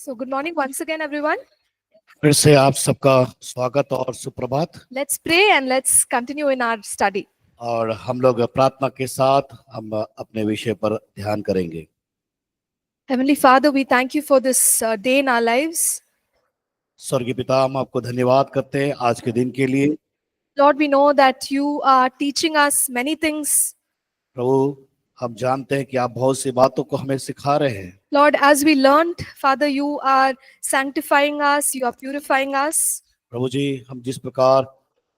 So good morning once again, everyone. फिर से आप सबका स्वागत और सुप्रभात। Let's pray and let's continue in our study. और हम लोग प्रार्थना के साथ हम अपने विषय पर ध्यान करेंगे। Heavenly Father, we thank you for this day in our lives. स्वर्गीय पिता, हम आपको धन्यवाद करते हैं आज के दिन के लिए। Lord, we know that you are teaching us many things. प्रभु, हम जानते हैं कि आप बहुत सी बातों को हमें सिखा रहे हैं। Lord, as we learned, Father, you are sanctifying us, you are purifying us. प्रभु जी, हम जिस प्रकार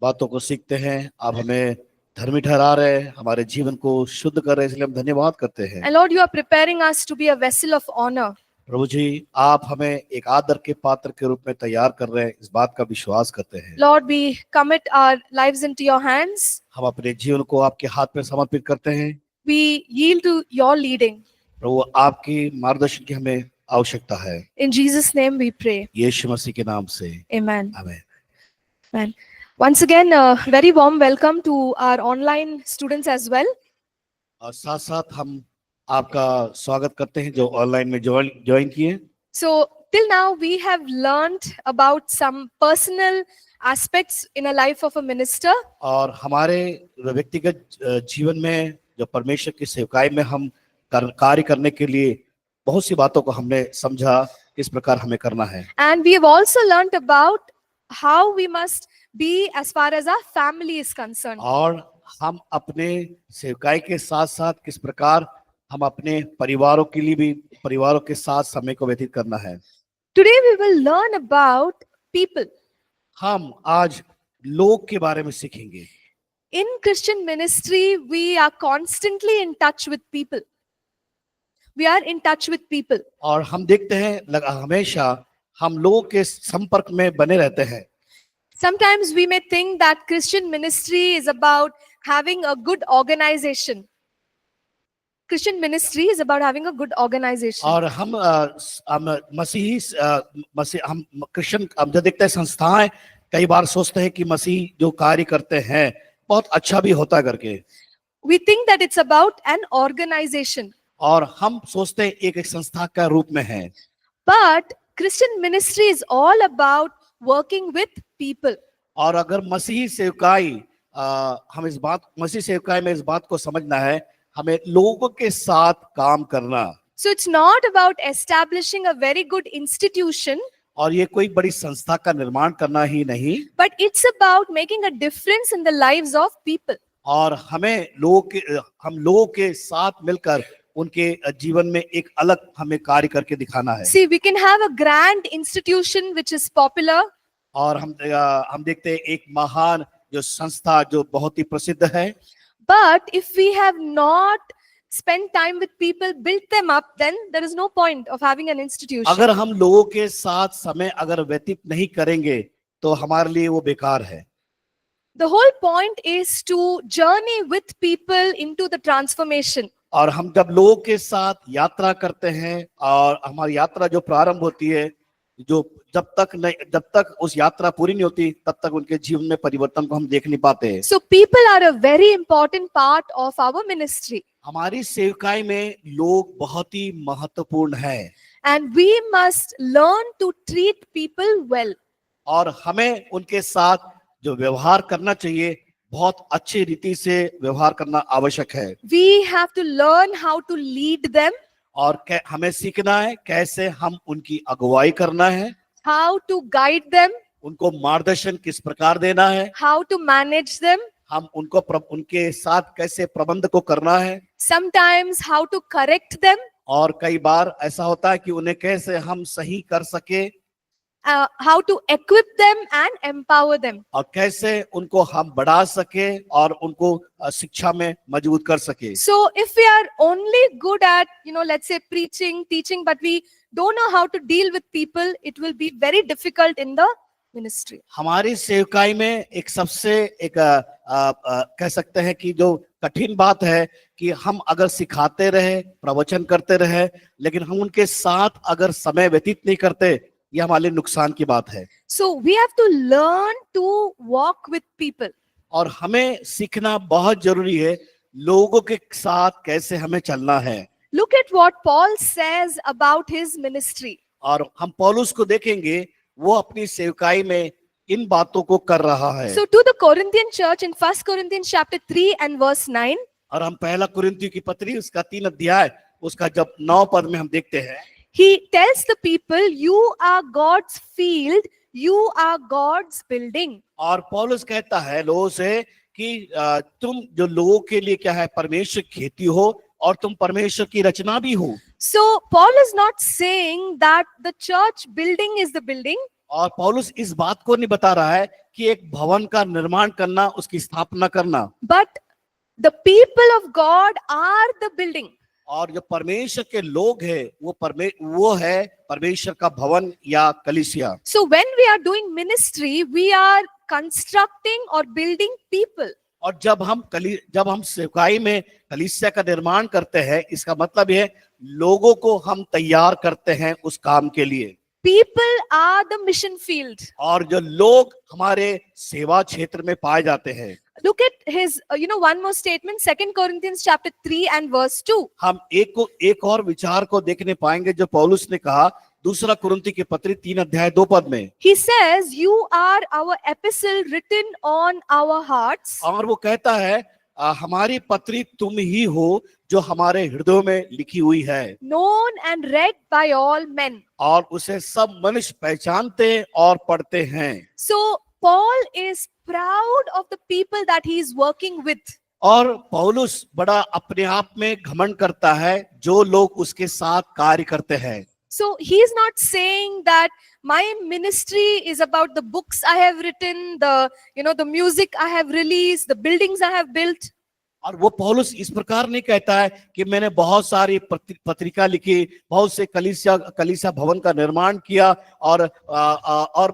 बातों को सीखते हैं, आप हमें धर्मी ठहरा रहे हैं, हमारे जीवन को शुद्ध कर रहे हैं, इसलिए हम धन्यवाद करते हैं। And Lord, you are preparing us to be a vessel of honor. प्रभु जी, आप हमें एक आदर के पात्र के रूप में तैयार कर रहे हैं, इस बात का विश्वास करते हैं। Lord, we commit our lives into your hands. हम अपने जीवन को आपके हाथ में समर्पित करते हैं। We yield to your leading. प्रभु, आपकी मार्गदर्शन की हमें आवश्यकता है। In Jesus' name we pray. यीशु मसीह के नाम से Amen. आमीन। Amen. Once again, a very warm welcome to our online students as well. और साथ साथ हम आपका स्वागत करते हैं जो ऑनलाइन में ज्वाइन किए। So, till now, we have learned about some personal aspects in a life of a minister. और हमारे व्यक्तिगत जीवन में जो परमेश्वर की सेवकाई में हम कार्य करने के लिए बहुत सी बातों को हमने समझा किस प्रकार हमें करना है। And we have also learned about how we must be as far as our family is concerned. और हम अपने सेवकाई के साथ साथ किस प्रकार हम अपने परिवारों के लिए भी परिवारों के साथ समय को व्यतीत करना है। Today, we will learn about people. हम आज लोग के बारे में सीखेंगे। In Christian ministry, we are constantly in touch with people. We are in touch with people. और हम देखते हैं हमेशा हम लोगों के संपर्क में बने रहते हैं। Sometimes we may think that Christian ministry is about having a good organization. Christian ministry is about having a good organization. और हम हम क्रिश्चियन हम जो देखते हैं संस्थाएं कई बार सोचते हैं कि मसीह जो कार्य करते हैं बहुत अच्छा भी होता करके। We think that it's about an organization. और हम सोचते हैं एक संस्था का रूप में है। But Christian ministry is all about working with people. और अगर मसीही सेवकाई हम इस बात मसीह सेवकाई में इस बात को समझना है, हमें लोगों के साथ काम करना। So it's not about establishing a very good institution. और ये कोई बड़ी संस्था का निर्माण करना ही नहीं, But it's about making a difference in the lives of people. और हमें हम लोगों के साथ मिलकर उनके जीवन में एक अलग हमें कार्य करके दिखाना है। See, we can have a grand institution which is popular. और हम देखते हैं एक महान जो संस्था जो बहुत ही प्रसिद्ध है। But if we have not spent time with people, built them up, then there is no point of having an institution. अगर हम लोगों के साथ समय अगर व्यतीत नहीं करेंगे तो हमारे लिए वो बेकार है। The whole point is to journey with people into the transformation. और हम जब लोगों के साथ यात्रा करते हैं और हमारी यात्रा जो प्रारंभ होती है, जो जब तक उस यात्रा पूरी नहीं होती तब तक उनके जीवन में परिवर्तन को हम देख नहीं पाते। So people are a very important part of our ministry. हमारी सेवकाई में लोग बहुत ही महत्वपूर्ण है। And we must learn to treat people well. और हमें उनके साथ जो व्यवहार करना चाहिए बहुत अच्छी रीति से व्यवहार करना आवश्यक है। We have to learn how to lead them. और हमें सीखना है कैसे हम उनकी अगुवाई करना है, How to guide them. उनको मार्गदर्शन किस प्रकार देना है, How to manage them. हम उनके साथ कैसे प्रबंध को करना है। Sometimes how to correct them. और कई बार ऐसा होता है कि उन्हें कैसे हम सही कर सके, How to equip them and empower them. और कैसे उनको हम बढ़ा सके और उनको शिक्षा में मजबूत कर सके। So if we are only good at, let's say preaching, teaching, but we don't know how to deal with people, it will be very difficult in the ministry. हमारी सेवकाई में एक सबसे कह सकते हैं कि जो कठिन बात है कि हम अगर सिखाते रहे, प्रवचन करते रहे, लेकिन हम उनके साथ अगर समय व्यतीत नहीं करते, ये हमारे लिए नुकसान की बात है। So we have to learn to walk with people. और हमें सीखना बहुत जरूरी है लोगों के साथ कैसे हमें चलना है। Look at what Paul says about his ministry. और हम पौलुस को देखेंगे, वो अपनी सेवकाई में इन बातों को कर रहा है। So to the Corinthian church in 1 Corinthians chapter 3 and verse 9, और हम पहला कुरिन्थियों की पत्री उसका 3 अध्याय उसका जब 9 पद में हम देखते हैं, he tells the people, you are God's field, you are God's building. और पौलुस कहता है लोगों से कि तुम जो लोगों के लिए क्या है, परमेश्वर की खेती हो और तुम परमेश्वर की रचना भी हो। So Paul is not saying that the church building is the building, और पौलुस इस बात को नहीं बता रहा है कि एक भवन का निर्माण करना, उसकी स्थापना करना, but the people of God are the building. और जो परमेश्वर के लोग हैं वो है परमेश्वर का भवन या कलीसिया। So when we are doing ministry, we are constructing or building people. और जब हम सेवकाई में कलीसिया का निर्माण करते हैं, इसका मतलब यह है लोगों को हम तैयार करते हैं उस काम के लिए। People are the mission field. और जो लोग हमारे सेवा क्षेत्र में पाए जाते हैं। Look at his, one more statement, 2 Corinthians chapter 3 and verse 2. हम एक और विचार को देखने पाएंगे जो पौलुस ने कहा दूसरा कुरिन्थी की पत्री 3 अध्याय 2 पद में। He says, you are our epistle written on our hearts. और वो कहता है हमारी पत्री तुम ही हो जो हमारे हृदयों में लिखी हुई है, known and read by all men. और उसे सब मनुष्य पहचानते और पढ़ते हैं। So Paul is proud of the people that he is working with. और पौलुस बड़ा अपने आप में घमंड करता है जो लोग उसके साथ कार्य करते हैं। So he is not saying that my ministry is about the books I have written, the music I have released, the buildings I have built. और वो पौलुस इस प्रकार नहीं कहता है कि मैंने बहुत सारी पत्रिका लिखी, बहुत से कलीसिया भवन का निर्माण किया और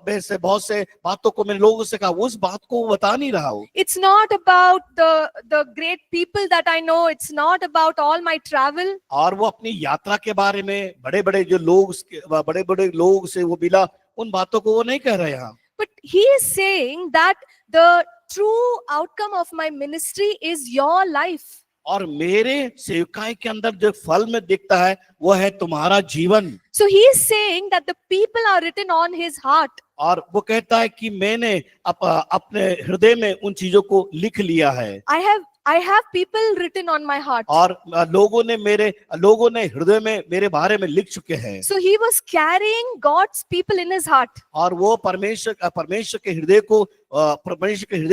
वैसे बहुत से बातों को मैंने लोगों से कहा, उस बात को वो बता नहीं रहा हूँ। It's not about the great people that I know. It's not about all my travel. और वो अपनी यात्रा के बारे में बड़े बड़े लोग से वो मिला, उन बातों को वो नहीं कह रहे यहाँ। But he is saying that the true outcome of my ministry is your life. और मेरे सेवकाई के अंदर जो फल में दिखता है वो है तुम्हारा जीवन। So he is saying that the people are written on his heart. और वो कहता है कि मैंने अपने हृदय में उन चीजों को लिख लिया है। I have people written on my heart. और लोगों ने हृदय में मेरे बारे में लिख चुके हैं। So he was carrying God's people in his heart. और वो परमेश्वर के हृदय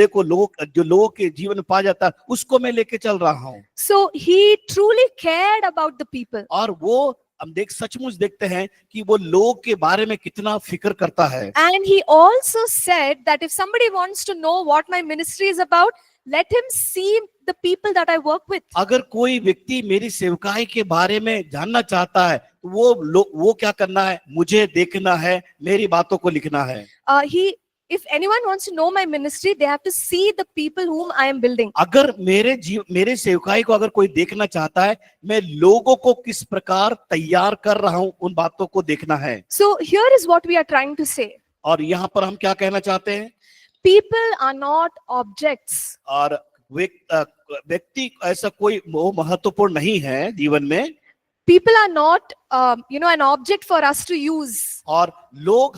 को जो लोगों के जीवन में पाया जाता है उसको मैं लेके चल रहा हूँ। So he truly cared about the people. और वो हम सचमुच देखते हैं कि वो लोग के बारे में कितना फिक्र करता है। And he also said that if somebody wants to know what my ministry is about, let him see the people that I work with. अगर कोई व्यक्ति मेरी सेवकाई के बारे में जानना चाहता है तो वो क्या करना है, मुझे देखना है, मेरी बातों को लिखना है। If anyone wants to know my ministry, they have to see the people whom I am building. अगर मेरे सेवकाई को अगर कोई देखना चाहता है, मैं लोगों को किस प्रकार तैयार कर रहा हूं, उन बातों को देखना है। So here is what we are trying to say. और यहाँ पर हम क्या कहना चाहते हैं? People are not objects. और व्यक्ति ऐसा कोई महत्वपूर्ण नहीं है जीवन में। People are not, an object for us to use. और लोग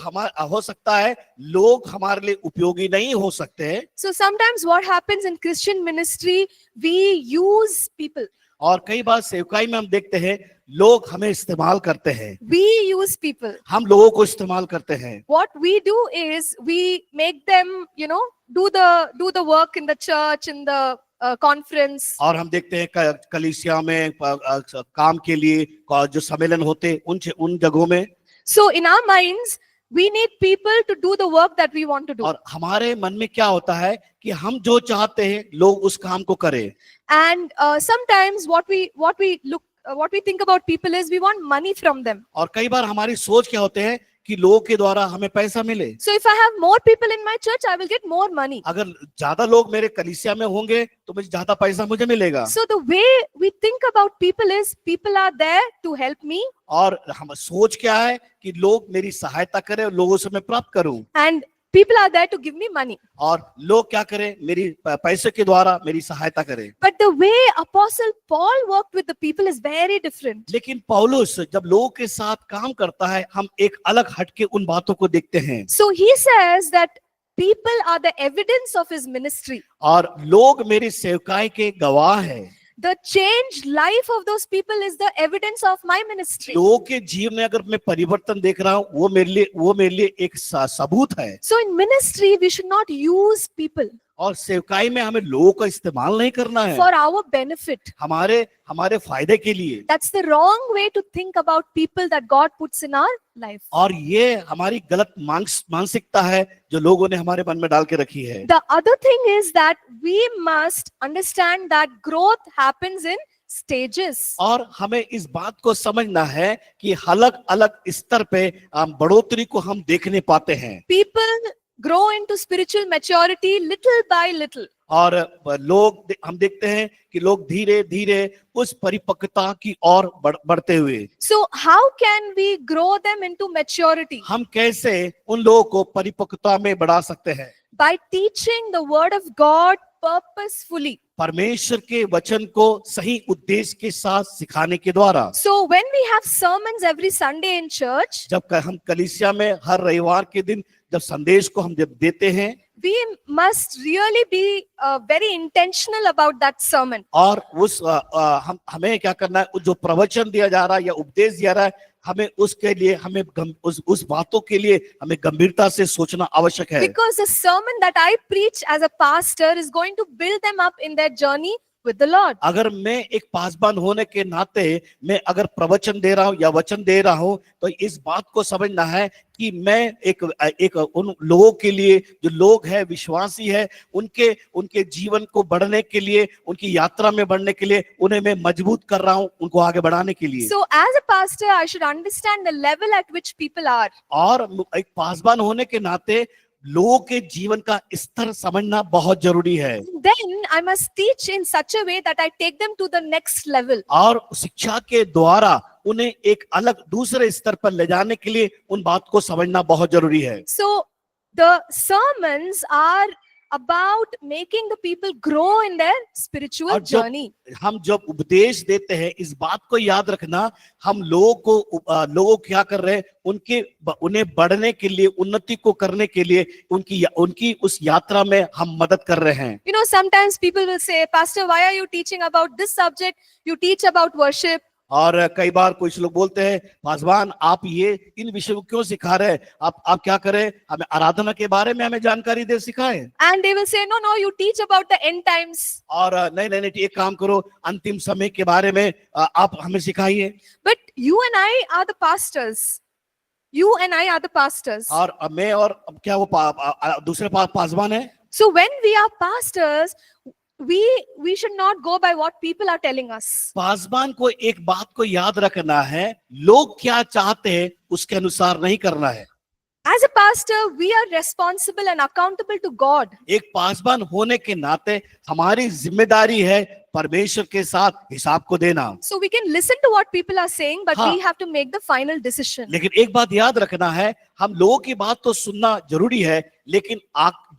हो सकता है लोग हमारे लिए उपयोगी नहीं हो सकते। So sometimes what happens in Christian ministry, we use people. और कई बार सेवकाई में हम देखते हैं लोग हमें इस्तेमाल करते हैं। We use people. हम लोगों को इस्तेमाल करते हैं। What we do is we make them, do the work in the church, in the conference. और हम देखते हैं कलीसिया में काम के लिए जो सम्मेलन होते उन जगहों में। So in our minds, we need people to do the work that we want to do. और हमारे मन में क्या होता है कि हम जो चाहते हैं लोग उस काम को करें। And sometimes what we think about people is we want money from them. और कई बार हमारी सोच क्या होते हैं कि लोगों के द्वारा हमें पैसा मिले। So if I have more people in my church, I will get more money. अगर ज्यादा लोग मेरे कलीसिया में होंगे तो मुझे ज्यादा पैसा मुझे मिलेगा। So the way we think about people is people are there to help me. और हम सोच क्या है कि लोग मेरी सहायता करें और लोगों से मैं प्राप्त करूं। And people are there to give me money. और लोग क्या करें, मेरी पैसे के द्वारा मेरी सहायता करें। But the way Apostle Paul worked with the people is very different. लेकिन पौलुस जब लोगों के साथ काम करता है, हम एक अलग हटके उन बातों को देखते हैं। So he says that people are the evidence of his ministry. और लोग मेरी सेवकाई के गवाह हैं। The changed life of those people is the evidence of my ministry. लोगों के जीवन में अगर मैं परिवर्तन देख रहा हूं, वो मेरे लिए एक सबूत है। So in ministry, we should not use people और सेवकाई में हमें लोगों का इस्तेमाल नहीं करना है for our benefit. हमारे फायदे के लिए। That's the wrong way to think about people that God puts in our life. और ये हमारी गलत मानसिकता है जो लोगों ने हमारे मन में डाल के रखी है। The other thing is that we must understand that growth happens in stages. और हमें इस बात को समझना है कि अलग अलग स्तर पे बढ़ोतरी को हम देखने पाते हैं। People grow into spiritual maturity little by little. और हम देखते हैं कि लोग धीरे धीरे उस परिपक्वता की ओर बढ़ते हुए। So how can we grow them into maturity? हम कैसे उन लोगों को परिपक्वता में बढ़ा सकते हैं? By teaching the word of God purposefully. परमेश्वर के वचन को सही उद्देश्य के साथ सिखाने के द्वारा। So when we have sermons every Sunday in church, जब हम कलीसिया में हर रविवार के दिन जब संदेश को हम जब देते हैं, we must really be very intentional about that sermon. और उस हमें क्या करना है, जो प्रवचन दिया जा रहा है या उपदेश दिया रहा है, हमें उसके लिए हमें उस बातों के लिए हमें गंभीरता से सोचना आवश्यक है। Because the sermon that I preach as a pastor is going to build them up in their journey with the Lord. अगर मैं एक पासबान होने के नाते मैं अगर प्रवचन दे रहा हूं या वचन दे रहा हूं, तो इस बात को समझना है कि मैं एक उन लोगों के लिए जो लोग हैं, विश्वासी है, उनके जीवन को बढ़ने के लिए, उनकी यात्रा में बढ़ने के लिए उन्हें मैं मजबूत कर रहा हूं, उनको आगे बढ़ाने के लिए। So as a pastor, I should understand the level at which people are. और एक पासबान होने के नाते लोगों के जीवन का स्तर समझना बहुत जरूरी है। Then I must teach in such a way that I take them to the next level. और शिक्षा के द्वारा उन्हें एक अलग दूसरे स्तर पर ले जाने के लिए उन बात को समझना बहुत जरूरी है। So the sermons are about making the people grow in their spiritual journey. हम जब उपदेश देते हैं, इस बात को याद रखना, हम लोगों क्या कर रहे हैं, उन्हें बढ़ने के लिए, उन्नति को करने के लिए उनकी उस यात्रा में हम मदद कर रहे हैं। You know, sometimes people will say, Pastor, why are you teaching about this subject? You teach about worship. और कई बार कुछ लोग बोलते हैं, पासवान आप ये इन विषयों को क्यों सिखा रहे हैं, आप क्या करें, हमें आराधना के बारे में हमें जानकारी दे सिखाएं। And they will say, no, you teach about the end times. और नहीं, एक काम करो, अंतिम समय के बारे में आप हमें सिखाइए। But you and I are the pastors. You and I are the pastors. और मैं और क्या वो दूसरे पासवान है? So when we are pastors, we should not go by what people are telling us. पासबान को एक बात को याद रखना है, लोग क्या चाहते हैं उसके अनुसार नहीं करना है। As a pastor, we are responsible and accountable to God. एक पासबान होने के नाते हमारी जिम्मेदारी है परमेश्वर के साथ हिसाब को देना। So we can listen to what people are saying, but we have to make the final decision. लेकिन एक बात याद रखना है, हम लोगों की बात तो सुनना जरूरी है, लेकिन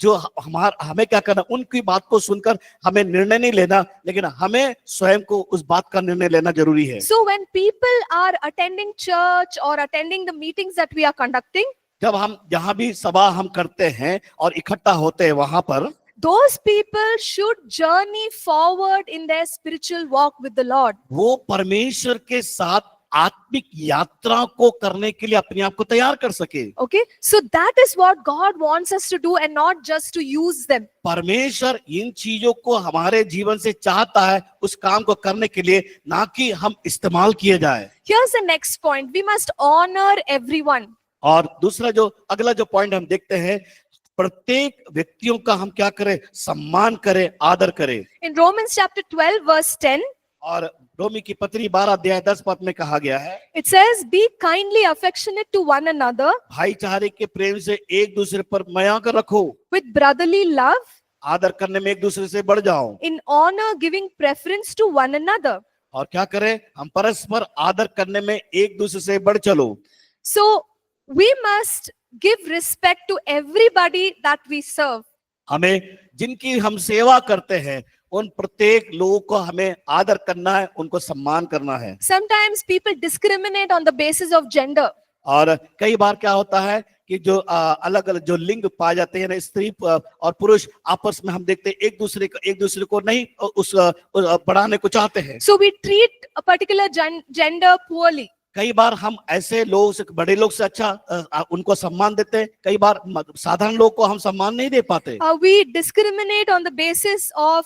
जो हमें क्या करना, उनकी बात को सुनकर हमें निर्णय नहीं लेना, लेकिन हमें स्वयं को उस बात का निर्णय लेना जरूरी है। So when people are attending church or attending the meetings that we are conducting, जब हम जहां भी सभा हम करते हैं और इकट्ठा होते हैं, वहां पर those people should journey forward in their spiritual walk with the Lord. वो परमेश्वर के साथ आत्मिक यात्रा को करने के लिए अपने आप को तैयार कर सके। Okay, so that is what God wants us to do and not just to use them. परमेश्वर इन चीजों को हमारे जीवन से चाहता है, उस काम को करने के लिए, ना कि हम इस्तेमाल किए जाए। Here's the next point. We must honor everyone. और दूसरा अगला पॉइंट हम देखते हैं, प्रत्येक व्यक्तियों का हम क्या करें, सम्मान करें, आदर करें। In Romans chapter 12 verse 10, और रोमी की पत्री 12 अध्याय 10 पद में कहा गया है, it says, be kindly affectionate to one another भाईचारे के प्रेम से एक दूसरे पर माया कर रखो, with brotherly love, आदर करने में एक दूसरे से बढ़ जाओ। in honor giving preference to one another. और क्या करें, हम परस्पर आदर करने में एक दूसरे से बढ़ चलो। So we must give respect to everybody that we serve. हमें जिनकी हम सेवा करते हैं उन प्रत्येक लोगों को हमें आदर करना है, उनको सम्मान करना है। Sometimes people discriminate on the basis of gender. और कई बार क्या होता है कि जो अलग अलग जो लिंग पाए जाते हैं ना, स्त्री और पुरुष आपस में हम देखते हैं एक दूसरे को नहीं बढ़ाने को चाहते हैं। So we treat a particular gender poorly. कई बार हम ऐसे लोग से, बड़े लोग से अच्छा उनको सम्मान देते हैं, कई बार साधारण लोग को हम सम्मान नहीं दे पाते। We discriminate on the basis of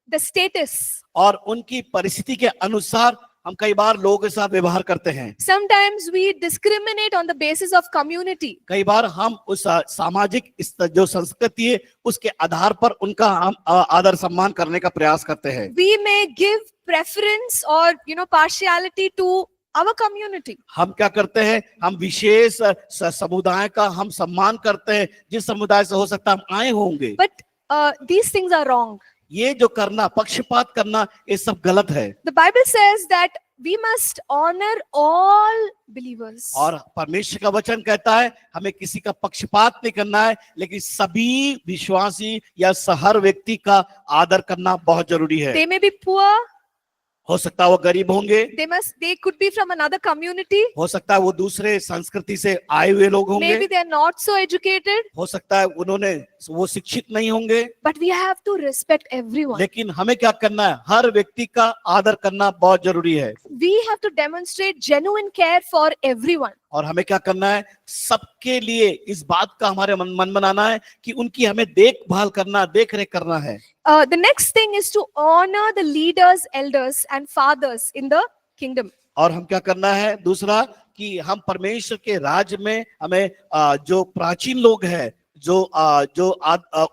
the status. और उनकी परिस्थिति के अनुसार हम कई बार लोगों के साथ व्यवहार करते हैं। Sometimes we discriminate on the basis of community. कई बार हम उस सामाजिक जो संस्कृति है उसके आधार पर उनका हम आदर सम्मान करने का प्रयास करते हैं। We may give preference or partiality to our community. हम क्या करते हैं, हम विशेष समुदाय का हम सम्मान करते हैं, जिस समुदाय से हो सकता है हम आए होंगे। But these things are wrong. ये जो करना, पक्षपात करना, ये सब गलत है। The Bible says that we must honor all believers. और परमेश्वर का वचन कहता है हमें किसी का पक्षपात नहीं करना है, लेकिन सभी विश्वासी या हर व्यक्ति का आदर करना बहुत जरूरी है। They may be poor. हो सकता है वो गरीब होंगे, They could be from another community. हो सकता है वो दूसरे संस्कृति से आए हुए लोग होंगे, Maybe they are not so educated. हो सकता है वो शिक्षित नहीं होंगे। But we have to respect everyone. लेकिन हमें क्या करना है, हर व्यक्ति का आदर करना बहुत जरूरी है। We have to demonstrate genuine care for everyone. और हमें क्या करना है, सबके लिए इस बात का हमारे मन बनाना है कि उनकी हमें देखभाल करना, देख रेख करना है। The next thing is to honor the leaders, elders and fathers in the kingdom. और हम क्या करना है, दूसरा कि हम परमेश्वर के राज्य में हमें जो प्राचीन लोग हैं,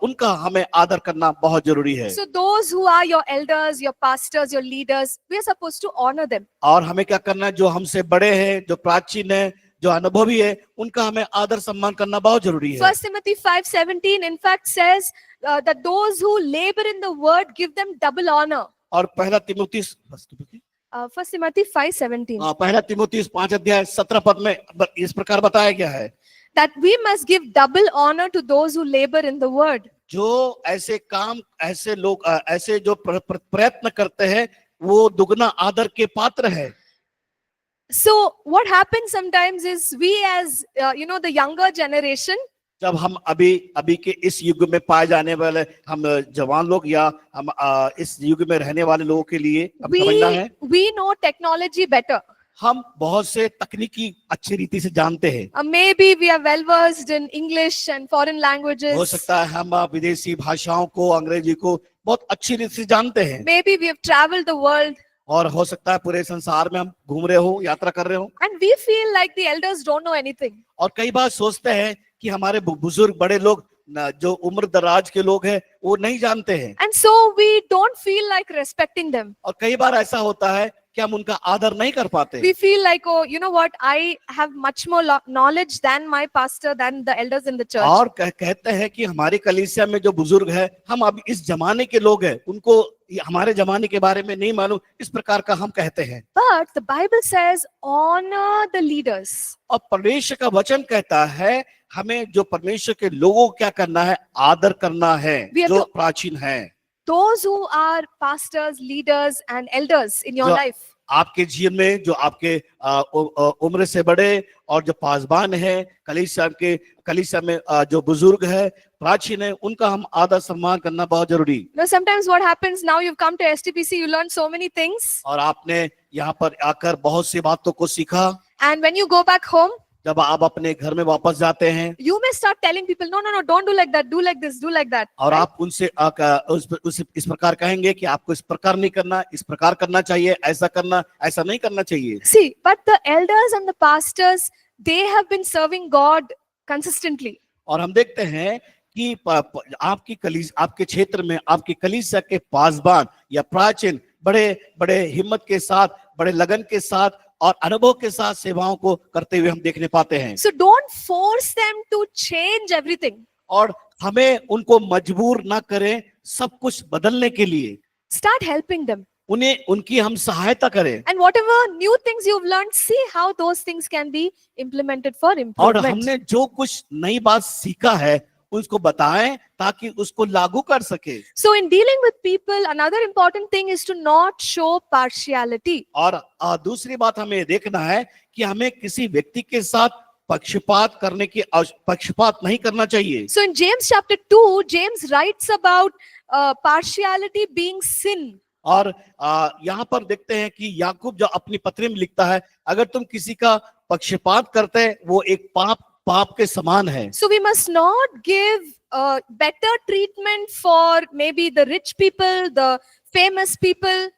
उनका हमें आदर करना बहुत जरूरी है। So those who are your elders, your pastors, your leaders, we are supposed to honor them. और हमें क्या करना है, जो हमसे बड़े हैं, जो प्राचीन है, जो अनुभवी है, उनका हमें आदर सम्मान करना बहुत जरूरी है। 1 Timothy 5:17 in fact says that those who labor in the word give them double honor. और पहला तिमोथी 1 Timothy 5:17 पहला तिमोथी 5:17 पद में इस प्रकार बताया गया है that we must give double honor to those who labor in the word. जो ऐसे काम, ऐसे लोग, ऐसे जो प्रयत्न करते हैं, वो दुगना आदर के पात्र है। So what happens sometimes is we as the younger generation, जब हम अभी के इस युग में पाए जाने वाले हम जवान लोग या हम इस युग में रहने वाले लोगों के लिए हम समझना है, we know technology better. हम बहुत से तकनीकी अच्छी रीति से जानते हैं। Maybe we are well versed in English and foreign languages. हो सकता है हम विदेशी भाषाओं को, अंग्रेजी को बहुत अच्छी रीति से जानते हैं। Maybe we have traveled the world. और हो सकता है पूरे संसार में हम घूम रहे हो, यात्रा कर रहे हो। And we feel like the elders don't know anything. और कई बार सोचते हैं कि हमारे बुजुर्ग, बड़े लोग, जो उम्र दराज के लोग हैं, वो नहीं जानते हैं। And so we don't feel like respecting them. और कई बार ऐसा होता है कि हम उनका आदर नहीं कर पाते। We feel like, oh, you know what? I have much more knowledge than my pastor, than the elders in the church. और कहते हैं कि हमारी कलीसिया में जो बुजुर्ग है, हम अब इस जमाने के लोग हैं, उनको हमारे जमाने के बारे में नहीं मालूम, इस प्रकार का हम कहते हैं। But the Bible says, honor the leaders. और परमेश्वर का वचन कहता है हमें जो परमेश्वर के लोगों को क्या करना है, आदर करना है, जो प्राचीन है। Those who are pastors, leaders and elders in your life. आपके जीवन में जो आपके उम्र से बड़े और जो पासबान है, कलीसिया में जो बुजुर्ग है, प्राचीन है, उनका हम आदर सम्मान करना बहुत जरूरी। Sometimes what happens, now you've come to STPC, you learn so many things. और आपने यहाँ पर आकर बहुत सी बातों को सीखा। And when you go back home, जब आप अपने घर में वापस जाते हैं, you may start telling people, no, don't do like that, do like this, do like that. और आप उनसे इस प्रकार कहेंगे कि आपको इस प्रकार नहीं करना, इस प्रकार करना चाहिए, ऐसा करना, ऐसा नहीं करना चाहिए। See, but the elders and the pastors, they have been serving God consistently. और हम देखते हैं कि आपके क्षेत्र में आपकी कलीसिया के पासबान या प्राचीन बड़े हिम्मत के साथ, बड़े लगन के साथ और अनुभव के साथ सेवाओं को करते हुए हम देखने पाते हैं। So don't force them to change everything. और हमें उनको मजबूर ना करें सब कुछ बदलने के लिए। Start helping them. उन्हें उनकी हम सहायता करें। And whatever new things you've learned, see how those things can be implemented for और improvement. हमने जो कुछ नई बात सीखा है उसको बताएं ताकि उसको लागू कर सके। So in dealing with people, another important thing is to not show partiality. और दूसरी बात हमें ये देखना है कि हमें किसी व्यक्ति के साथ पक्षपात करने की पक्षपात नहीं करना चाहिए। So in James chapter 2, James writes about partiality being sin. और यहाँ पर देखते हैं कि याकूब जो अपनी पत्री में लिखता है, अगर तुम किसी का पक्षपात करते हैं वो एक पाप के समान है। So we must not give better treatment for maybe the rich people, the famous people.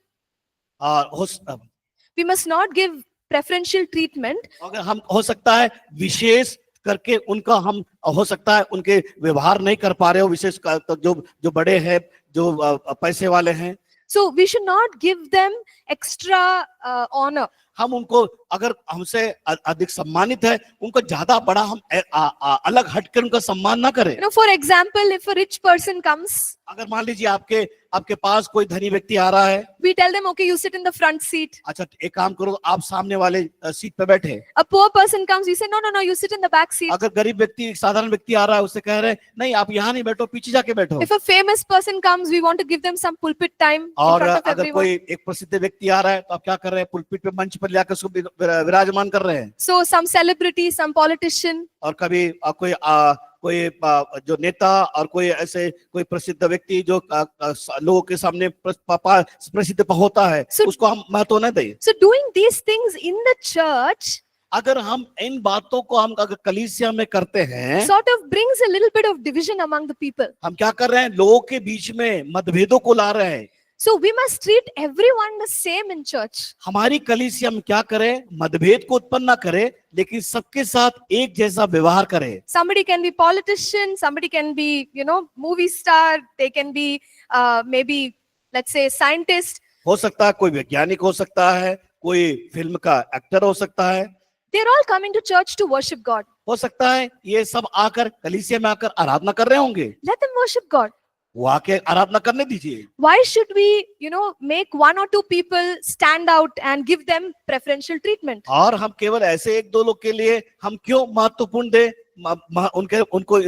We must not give preferential treatment. अगर हम हो सकता है विशेष करके उनका हम हो सकता है उनके व्यवहार नहीं कर पा रहे हो, विशेष तो जो बड़े हैं, जो पैसे वाले हैं, So we should not give them extra honor. हम उनको अगर हमसे अधिक सम्मानित है उनको ज्यादा बड़ा हम अलग हटकर उनका सम्मान ना करें। You know, for example, if a rich person comes, अगर मान लीजिए आपके पास कोई धनी व्यक्ति आ रहा है, we tell them, okay, you sit in the front seat. अच्छा एक काम करो, आप सामने वाले सीट पे बैठे। A poor person comes, we say, no, no, no, you sit in the back seat. अगर गरीब व्यक्ति, साधारण व्यक्ति आ रहा है, उससे कह रहे हैं नहीं आप यहाँ नहीं बैठो, पीछे जाके बैठो। If a famous person comes, we want to give them some pulpit time in और front of अगर everyone. कोई एक प्रसिद्ध व्यक्ति आ रहा है तो आप क्या कर रहे हैं, पुलपिट पे मंच पर लाकर उसको विराजमान कर रहे हैं। So some celebrity, some politician. और कभी कोई जो नेता और कोई ऐसे कोई प्रसिद्ध व्यक्ति जो लोगों के सामने प्रसिद्ध होता है, उसको हम महत्व न दें। So doing these things in the church, अगर हम इन बातों को हम अगर कलीसिया में करते हैं, sort of brings a little bit of division among the people. हम क्या कर रहे हैं, लोगों के बीच में मतभेदों को ला रहे हैं। So we must treat everyone the same in church. हमारी कलीसिया में क्या करें, मतभेद को उत्पन्न ना करें, लेकिन सबके साथ एक जैसा व्यवहार करें। Somebody can be politician, somebody can be, you know, movie star, they can be maybe, let's say, scientist. हो सकता है कोई वैज्ञानिक हो सकता है, कोई फिल्म का एक्टर हो सकता है। They're all coming to church to worship God. हो सकता है ये सब आकर कलीसिया में आकर आराधना कर रहे होंगे। Let them worship God. वो आके आराधना करने दीजिए। Why should we, you know, make one or two people stand out and give them preferential treatment? और हम केवल ऐसे एक दो लोग के लिए हम क्यों महत्वपूर्ण दे, उनको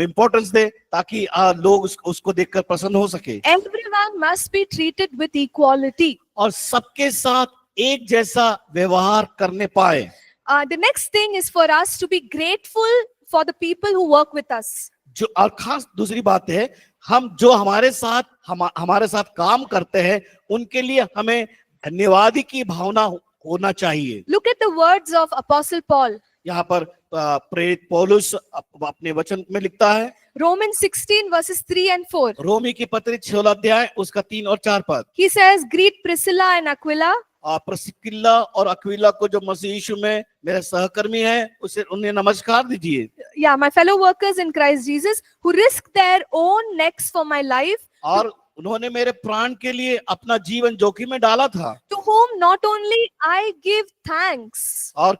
इम्पोर्टेंस दे, ताकि लोग उसको देखकर प्रसन्न हो सके। Everyone must be treated with equality. और सबके साथ एक जैसा व्यवहार करने पाए। The next thing is for us to be grateful for the people who work with us. जो और खास दूसरी बात है, हम जो हमारे साथ काम करते हैं उनके लिए हमें धन्यवाद की भावना होना चाहिए। Look at the words of Apostle Paul. यहाँ पर प्रेरित पौलुस अपने वचन में लिखता है, Romans 16 verses 3 and 4. रोमी की पत्री 16 अध्याय उसका 3 और 4 पद। He says, greet Priscilla and Aquila. Priscilla और अक्विला को जो मसीह यीशु में मेरे सहकर्मी हैं, उन्हें नमस्कार दीजिए। Yeah, my fellow workers in Christ Jesus who risk their own necks for my life. और उन्होंने मेरे प्राण के लिए अपना जीवन जोखिम में डाला था। To whom not only I give thanks. और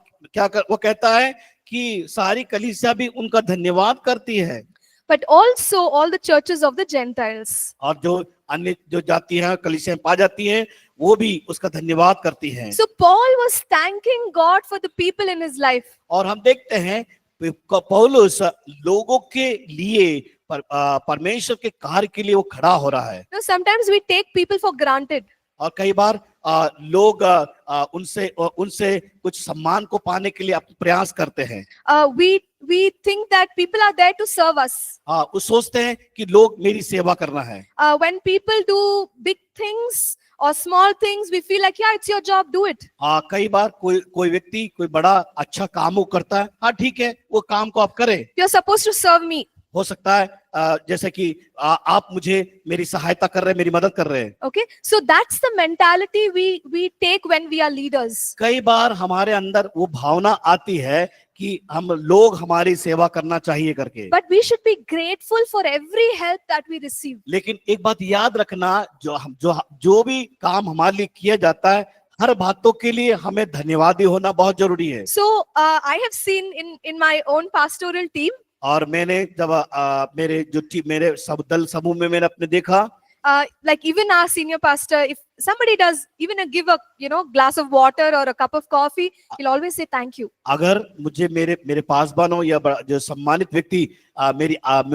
वो कहता है कि सारी कलीसिया भी उनका धन्यवाद करती है। But also all the churches of the Gentiles. और जो अन्य जो जाति हैं कलीसिया में पा जाती हैं, वो भी उसका धन्यवाद करती हैं। So Paul was thanking God for the people in his life. और हम देखते हैं पौलुस लोगों के लिए परमेश्वर के कार्य के लिए वो खड़ा हो रहा है। You know, sometimes we take people for granted. और कई बार लोग उनसे कुछ सम्मान को पाने के लिए प्रयास करते हैं। We think that people are there to serve us. वो सोचते हैं कि लोग मेरी सेवा करना है। When people do big things or small things, we feel like, yeah, it's your job, do it. कई बार कोई व्यक्ति कोई बड़ा अच्छा काम वो करता है, हाँ ठीक है, वो काम को आप करें। You're supposed to serve me. हो सकता है जैसे कि आप मुझे मेरी सहायता कर रहे हैं, मेरी मदद कर रहे हैं। Okay, so that's the mentality we take when we are leaders. कई बार हमारे अंदर वो भावना आती है कि हम लोग हमारी सेवा करना चाहिए करके। But we should be grateful for every help that we receive. लेकिन एक बात याद रखना, जो भी काम हमारे लिए किया जाता है, हर बातों के लिए हमें धन्यवादी होना बहुत जरूरी है। So I have seen in my own pastoral team. और मैंने जब मेरे समूह में मैंने अपने देखा, like even our senior pastor, if somebody does even give a glass of water or a cup of coffee, he'll always say thank you. अगर मुझे मेरे पासवान हो या जो सम्मानित व्यक्ति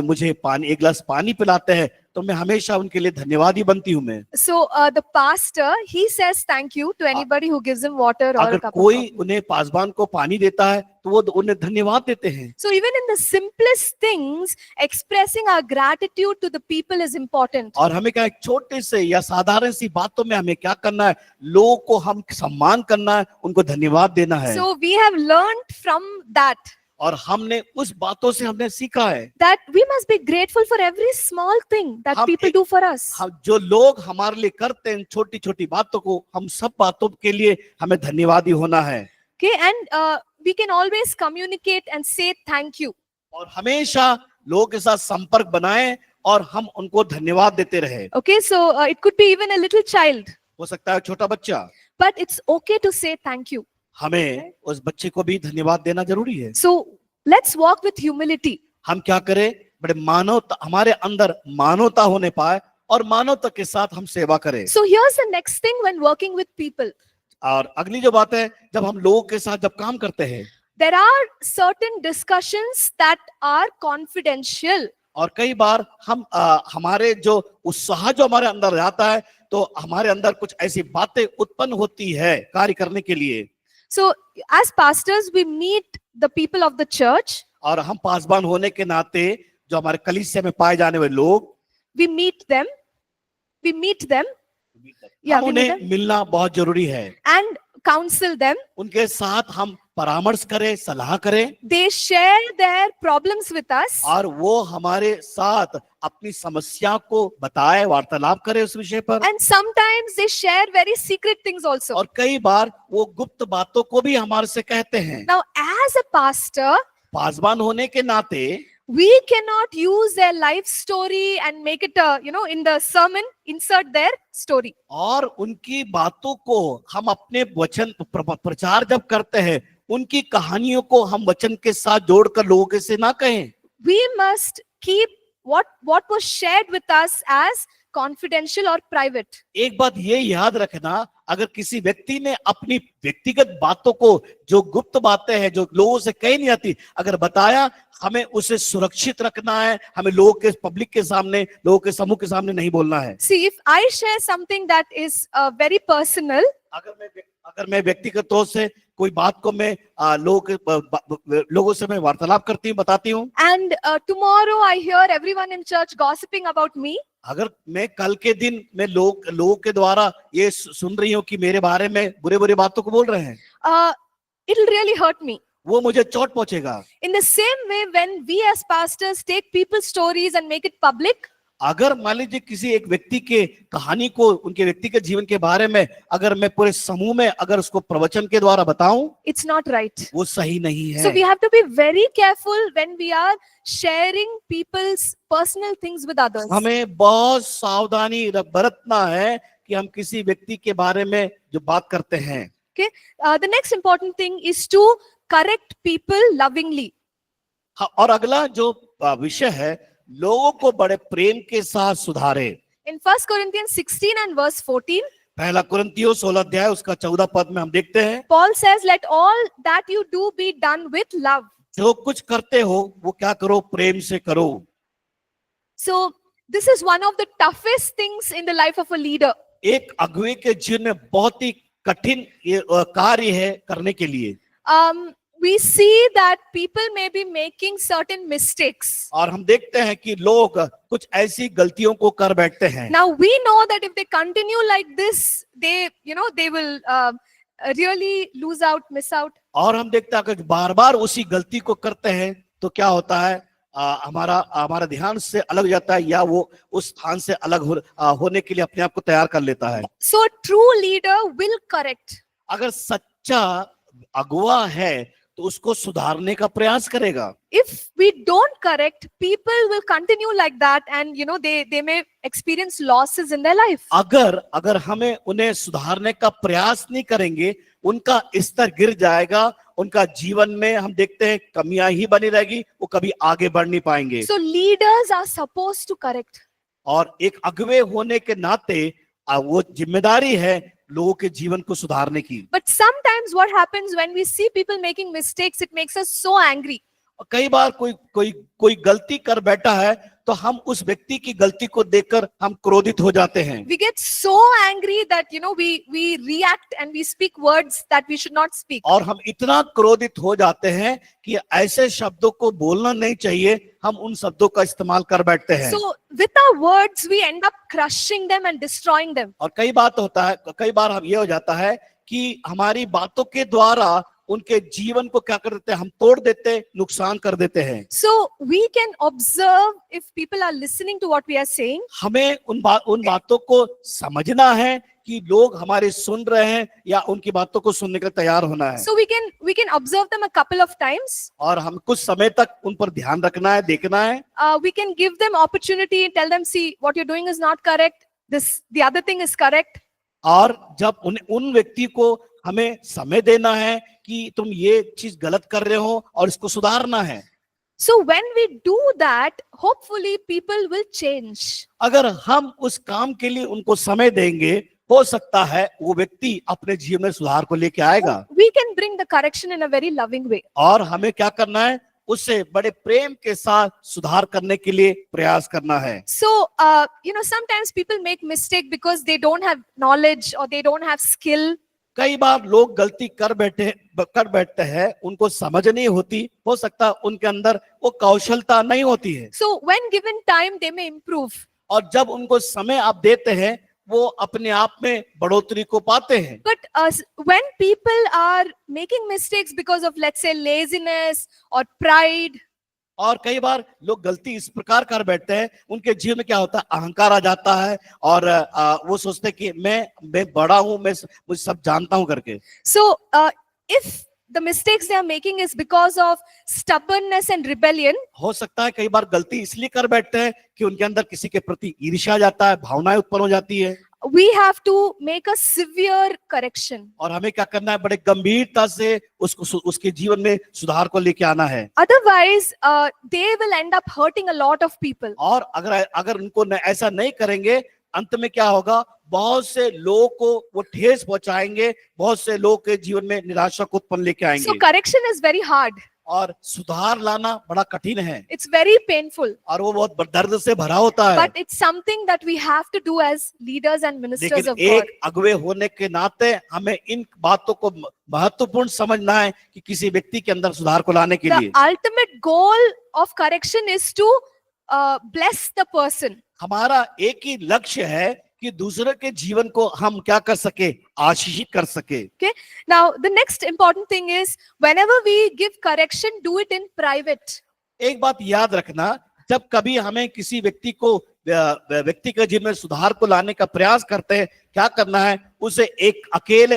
मुझे एक गिलास पानी पिलाते हैं तो मैं हमेशा उनके लिए धन्यवादी बनती हूँ मैं। So the pastor, he says thank you to anybody who gives him water or अगर a cup of कोई coffee. उन्हें पासवान को पानी देता है तो वो उन्हें धन्यवाद देते हैं। So even in the simplest things, expressing our gratitude to the people is important. और हमें क्या एक छोटे से या साधारण सी बातों में हमें क्या करना है, लोगों को हम सम्मान करना है, उनको धन्यवाद देना है। So we have learned from that और हमने उस बातों से हमने सीखा है that we must be grateful for every small thing that हम people एक- do for us. हम जो लोग हमारे लिए करते हैं छोटी छोटी बातों को, हम सब बातों के लिए हमें धन्यवादी होना है। Okay, and we can always communicate and say thank you. और हमेशा लोगों के साथ संपर्क बनाएं और हम उनको धन्यवाद देते रहे। Okay, so it could be even a little child, हो सकता है छोटा बच्चा, but it's okay to say thank you. हमें उस बच्चे को भी धन्यवाद देना जरूरी है। So let's walk with humility. हम क्या करें, बड़े मानवता हमारे अंदर मानवता होने पाए और मानवता के साथ हम सेवा करें। So here's the next thing when working with people. और अगली जो बात है, जब हम लोगों के साथ जब काम करते हैं, There are certain discussions that are confidential. और कई बार हम हमारे जो उत्साह जो हमारे अंदर आता है तो हमारे अंदर कुछ ऐसी बातें उत्पन्न होती है कार्य करने के लिए। So as pastors, we meet the people of the church. और हम पासवान होने के नाते जो हमारे कलीसिया में पाए जाने वाले लोग, We meet them. We meet them. Yeah, हम we meet उन्हें them मिलना बहुत जरूरी है। and counsel them. उनके साथ हम परामर्श करें, सलाह करें They share their problems with us. और वो हमारे साथ अपनी समस्या को बताए, वार्तालाप करे उस विषय पर। And sometimes they share very secret things also. और कई बार वो गुप्त बातों को भी हमारे से कहते हैं। Now, as a pastor, Paswan होने के नाते we cannot use their life story and make it in the sermon, insert their story. और उनकी बातों को हम अपने वचन प्रचार जब करते हैं, उनकी कहानियों को हम वचन के साथ जोड़कर लोगों के से ना कहें। We must keep what was shared with us as confidential or private. एक बात ये याद रखना, अगर किसी व्यक्ति ने अपनी व्यक्तिगत बातों को, जो गुप्त बातें हैं जो लोगों से कही नहीं आती, अगर बताया, हमें उसे सुरक्षित रखना है। हमें लोगों के पब्लिक के सामने, लोगों के समूह के सामने नहीं बोलना है। See, if I share something that is very personal, अगर मैं व्यक्तिगत तौर से कोई बात को मैं लोगों से मैं वार्तालाप करती हूँ, बताती हूँ, and tomorrow I hear everyone in church gossiping about me, अगर मैं कल के दिन मैं लोगों के द्वारा ये सुन रही हूँ कि मेरे बारे में बुरे बातों को बोल रहे हैं, it'll really hurt me. वो मुझे चोट पहुंचेगा। In the same way, when we as pastors take people's stories and make it public, अगर मान लीजिए किसी एक व्यक्ति के कहानी को, उनके व्यक्तिगत जीवन के बारे में अगर मैं पूरे समूह में अगर उसको प्रवचन के द्वारा बताऊं, it's not right. वो सही नहीं है। So we have to be very careful when we are sharing people's personal things with others. हमें बहुत सावधानी बरतना है कि हम किसी व्यक्ति के बारे में जो बात करते हैं। Okay. The next important thing is to correct people lovingly. और अगला जो विषय है, लोगों को बड़े प्रेम के साथ सुधारे। In 1 Corinthians 16 and verse 14, पहला कुरिन्थियों 16 अध्याय उसका 14 पद में हम देखते हैं, Paul says, "Let all that you do be done with love." जो कुछ करते हो वो क्या करो, प्रेम से करो। So this is one of the toughest things in the life of a leader. एक अगुवे के जीवन में बहुत ही कठिन कार्य है करने के लिए। We see that people may be making certain mistakes. और हम देखते हैं कि लोग कुछ ऐसी गलतियों को कर बैठते हैं। Now we know that if they continue like this, they will really lose out, miss out. और हम देखते हैं कि बार-बार उसी गलती को करते हैं तो क्या होता है, हमारा ध्यान से अलग हो जाता है या वो उस स्थान से अलग होने के लिए अपने आप को तैयार कर लेता है। So a true leader will correct. अगर सच्चा अगुवा है तो उसको सुधारने का प्रयास करेगा। If we don't correct, people will continue like that, and they may experience losses in their life. अगर हमें उन्हें सुधारने का प्रयास नहीं करेंगे, उनका स्तर गिर जाएगा, उनका जीवन में हम देखते हैं कमियां ही बनी रहेगी, वो कभी आगे बढ़ नहीं पाएंगे। So leaders are supposed to correct. और एक अगुवे होने के नाते वो जिम्मेदारी है लोगों के जीवन को सुधारने की। But sometimes what happens when we see people making mistakes, it makes us so angry. और कई बार कोई गलती कर बैठा है तो हम उस व्यक्ति की गलती को देखकर हम क्रोधित हो जाते हैं। We get so angry that, we react and we speak words that we should not speak. और हम इतना क्रोधित हो जाते हैं कि ऐसे शब्दों को बोलना नहीं चाहिए, हम उन शब्दों का इस्तेमाल कर बैठते हैं। So with our words, we end up crushing them and destroying them. और कई बार हम ये हो जाता है कि हमारी बातों के द्वारा उनके जीवन को क्या कर देते हैं, हम तोड़ देते, नुकसान कर देते हैं। So we can observe if people are listening to what we are saying. हमें उन बातों को समझना है कि लोग हमारे सुन रहे हैं या उनकी बातों को सुनने का तैयार होना है। So we can observe them a couple of times. और हम कुछ समय तक उन पर ध्यान रखना है, देखना है। We can give them opportunity, tell them, see, what you're doing is not correct. The other thing is correct. और जब उन व्यक्ति को हमें समय देना है कि तुम ये चीज गलत कर रहे हो और इसको सुधारना है। So when we do that, hopefully people will change. अगर हम उस काम के लिए उनको समय देंगे, हो सकता है वो व्यक्ति अपने जीवन में सुधार को लेके आएगा। We can bring the correction in a very loving way. और हमें क्या करना है, उससे बड़े प्रेम के साथ सुधार करने के लिए प्रयास करना है। So sometimes people make mistake because they don't have knowledge or they don't have skill. कई बार लोग गलती कर बैठते हैं, उनको समझ नहीं होती, हो सकता है उनके अंदर वो कौशलता नहीं होती है। So when given time, they may improve. और जब उनको समय आप देते हैं, वो अपने आप में बढ़ोतरी को पाते हैं। But when people are making mistakes because of, let's say, laziness or pride, और कई बार लोग गलती इस प्रकार कर बैठते हैं, उनके जीवन में क्या होता है, अहंकार आ जाता है और वो सोचते हैं कि मैं बड़ा हूं, मुझे सब जानता हूं करके। So if the mistakes they are making is because of stubbornness and rebellion, हो सकता है कई बार गलती इसलिए कर बैठते हैं कि उनके अंदर किसी के प्रति ईर्ष्या आ जाता है, भावनाएं उत्पन्न हो जाती है। we have to make a severe correction. और हमें क्या करना है, बड़े गंभीरता से उसके जीवन में सुधार को लेके आना है। Otherwise, they will end up hurting a lot of people. और अगर उनको ऐसा नहीं करेंगे, अंत में क्या होगा, बहुत से लोगों को वो ठेस पहुंचाएंगे, बहुत से लोगों के जीवन में निराशा को उत्पन्न लेके So आएंगे। correction is very hard. और सुधार लाना बड़ा कठिन है It's very painful. और वो बहुत दर्द से भरा होता है। But it's something that we have to do as leaders and ministers लेकिन of God. एक अगुवे होने के नाते हमें इन बातों को महत्वपूर्ण समझना है कि किसी व्यक्ति के अंदर सुधार को लाने के The लिए ultimate goal of correction is to bless the person. हमारा एक ही लक्ष्य है कि दूसरे के जीवन को हम क्या कर सके, आशीषित कर सके। Okay. Now, the next important thing is whenever we give correction, do it in private. एक बात याद रखना, जब कभी हमें किसी व्यक्ति के जीवन में सुधार को लाने का प्रयास करते हैं, क्या करना है, उसे एक अकेले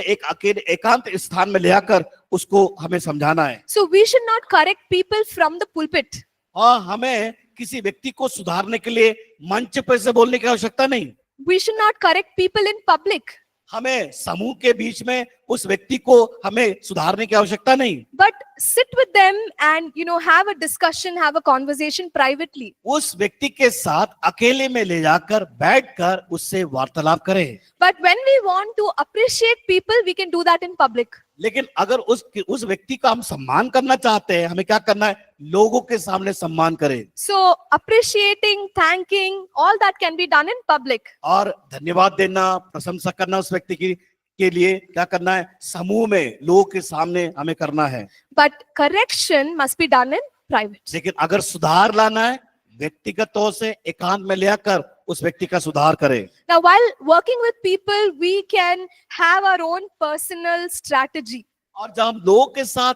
एकांत स्थान में ले आकर उसको हमें समझाना है। So we should not correct people from the pulpit. और हमें किसी व्यक्ति को सुधारने के लिए मंच पर से बोलने की आवश्यकता नहीं। We should not correct people in public. हमें समूह के बीच में उस व्यक्ति को हमें सुधारने की आवश्यकता नहीं। But sit with them and have a discussion, have a conversation privately. उस व्यक्ति के साथ अकेले में ले जाकर बैठकर उससे वार्तालाप करें। But when we want to appreciate people, we can do that in public. लेकिन अगर उस व्यक्ति का हम सम्मान करना चाहते हैं, हमें क्या करना है, लोगों के सामने सम्मान करें। So appreciating, thanking, all that can be done in public. और धन्यवाद देना, प्रशंसा करना उस व्यक्ति के लिए क्या करना है, समूह में लोगों के सामने हमें करना है। But correction must be done in private. लेकिन अगर सुधार लाना है, व्यक्तिगत तौर से एकांत में ले आकर उस व्यक्ति का सुधार करें। Now, while working with people, we can have our own personal strategy. और जब हम लोगों के साथ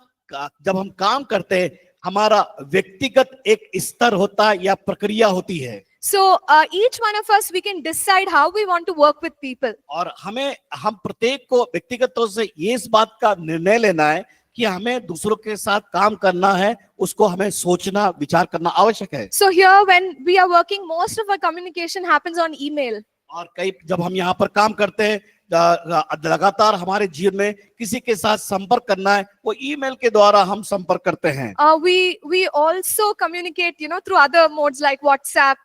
जब हम काम करते हैं, हमारा व्यक्तिगत एक स्तर होता है या प्रक्रिया होती है। So each one of us, we can decide how we want to work with people. और हम प्रत्येक को व्यक्तिगत तौर से ये इस बात का निर्णय लेना है कि हमें दूसरों के साथ काम करना है, उसको हमें सोचना विचार करना आवश्यक है। So here, when we are working, most of our communication happens on email. और जब हम यहाँ पर काम करते हैं, लगातार हमारे जीवन में किसी के साथ संपर्क करना है, वो ईमेल के द्वारा हम संपर्क करते हैं। We also communicate, through other modes like WhatsApp.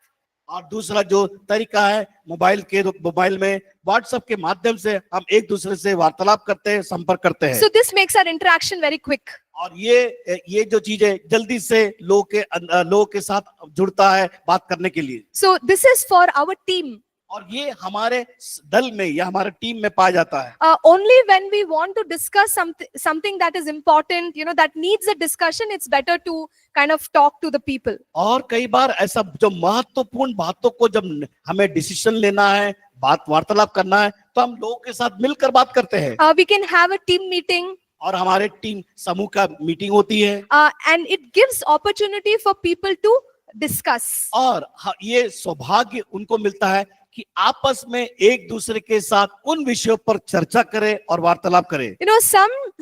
और दूसरा जो तरीका है मोबाइल में व्हाट्सएप के माध्यम से हम एक दूसरे से वार्तालाप करते हैं, संपर्क करते हैं। So this makes our interaction very quick. और ये जो चीजें जल्दी से लोगों के साथ जुड़ता है बात करने के लिए। So this is for our team. और ये हमारे दल में या हमारे टीम में पाया जाता है। Only when we want to discuss something that is important, that needs a discussion, it's better to kind of talk to the people. और कई बार ऐसा जो महत्वपूर्ण बातों को जब हमें डिसीजन लेना है, वार्तालाप करना है, तो हम लोगों के साथ मिलकर बात करते हैं। We can have a team meeting. और हमारे टीम समूह का मीटिंग होती है। And it gives opportunity for people to discuss. और ये सौभाग्य उनको मिलता है कि आपस में एक दूसरे के साथ उन विषयों पर चर्चा करें और वार्तालाप करें।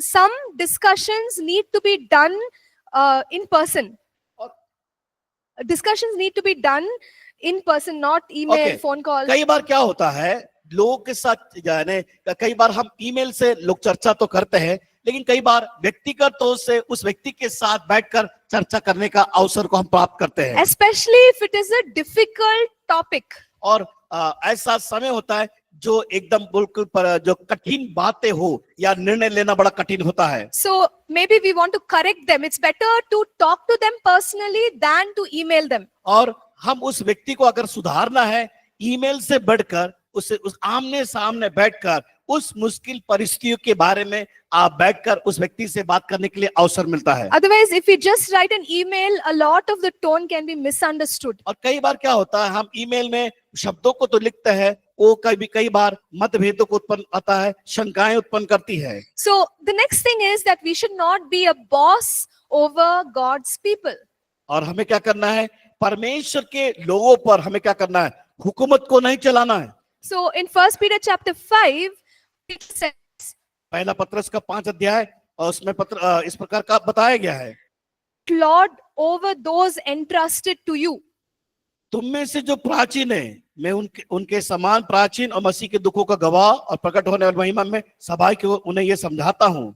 Some discussions need to be done in person. Discussions need to be done in person, not email, Okay. phone call. कई बार क्या होता है लोगों के साथ जाने, कई बार हम ईमेल से लोग चर्चा तो करते हैं, लेकिन कई बार व्यक्तिगत तौर से उस व्यक्ति के साथ बैठकर चर्चा करने का अवसर को हम प्राप्त करते हैं। Especially if it is a difficult topic. और ऐसा समय होता है जो एकदम बिल्कुल जो कठिन बातें हो या निर्णय लेना बड़ा कठिन होता है। So maybe we want to correct them. It's better to talk to them personally than to email them. और हम उस व्यक्ति को अगर सुधारना है, ईमेल से बढ़कर उस आमने सामने बैठकर उस मुश्किल परिस्थितियों के बारे में आप बैठकर उस व्यक्ति से बात करने के लिए अवसर मिलता है। Otherwise, if we just write an email, a lot of the tone can be misunderstood. और कई बार क्या होता है हम ईमेल में शब्दों को तो लिखते हैं, वो कई बार मतभेदों को उत्पन्न आता है, शंकाएं उत्पन्न करती है। So the next thing is that we should not be a boss over God's people. और हमें क्या करना है, परमेश्वर के लोगों पर हमें क्या करना है, हुकूमत को नहीं चलाना है। So in 1 Peter chapter 5, it says, पहला पत्रस का 5 अध्याय और उसमें इस प्रकार का बताया गया है, Lord over those entrusted to you. तुम में से जो प्राचीन है, मैं उनके समान प्राचीन और मसीह के दुखों का गवाह और प्रकट होने वाली महिमा में सभा को उन्हें ये समझाता हूँ